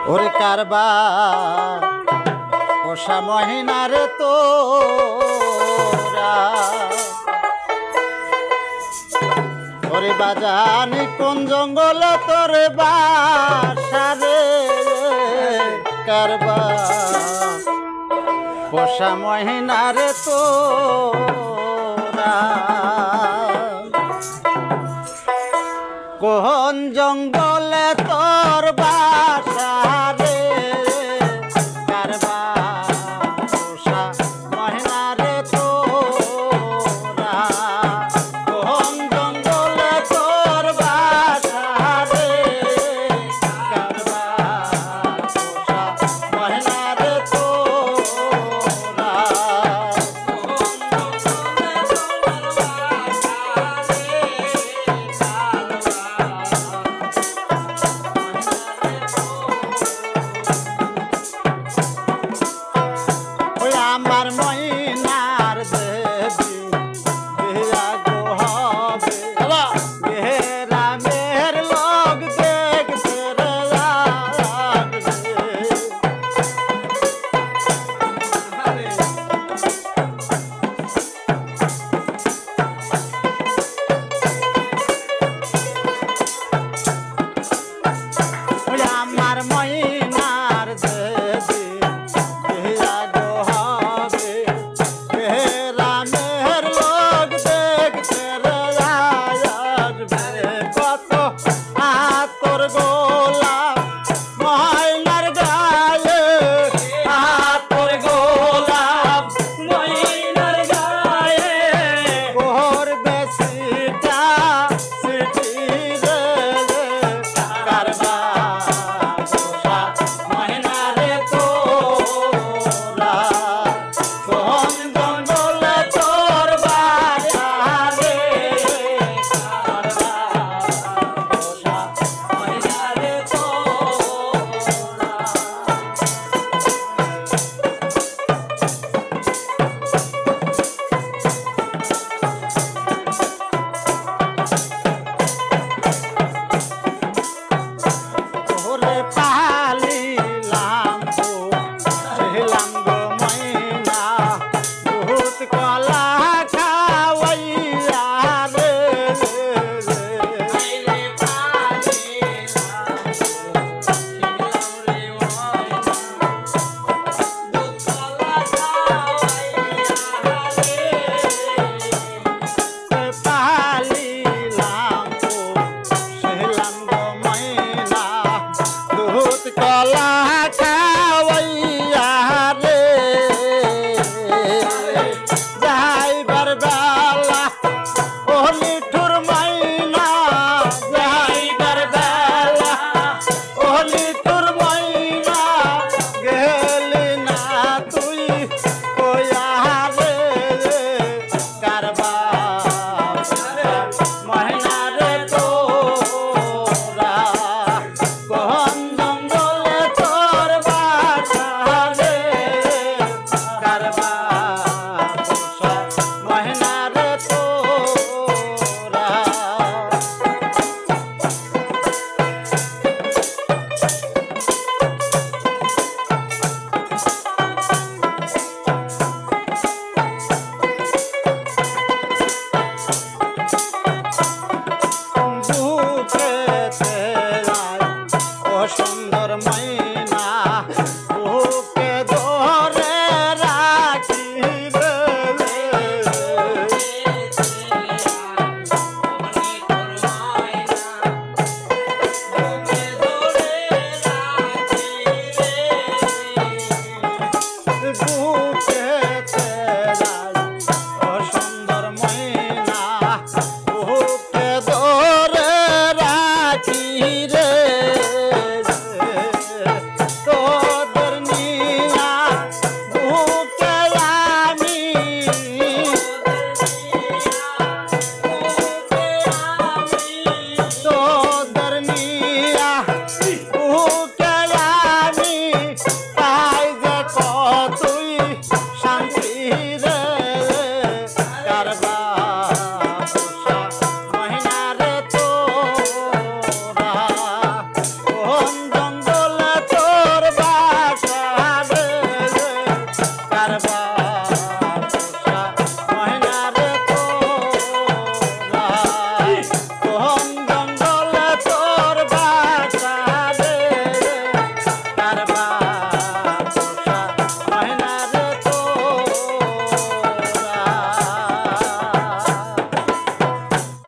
ওরে কারবার পোষা মহিনা রে তোরা ওরে বাজানি কোন জঙ্গল তোর বাসা রে কারবার পোষা মহিনা রে তোরা কোন জঙ্গলে তোর বাসা রে কারবার পোষা মহিনা রে তোরা কোন জঙ্গলে তোর বাসা রে কারবার পোষা মহিনা রে তোরা আমার ময়নার দেবী বিয়া গো হবে গ্রামের লোক দেখতে রে আমার ময়নার দেবী বিয়া গো হবে গ্রামের লোক দেখতে রে আসবে কত আতর গোলাপ ময়নার গায়ে আতর গোলাপ ময়নার গায়ে করবে সিটা সিটি রে কারবার পোষা মহিনা রে তোরা কোন জঙ্গলে তোর বাসা রে কারবার পোষা মহিনা রে তোরা ওরে পালিলাম তো ছিলাম গো ময়না দুধ কলা খাওয়াইয়া রে পালিলাম তো ছিলাম গো ময়না দুধ কলা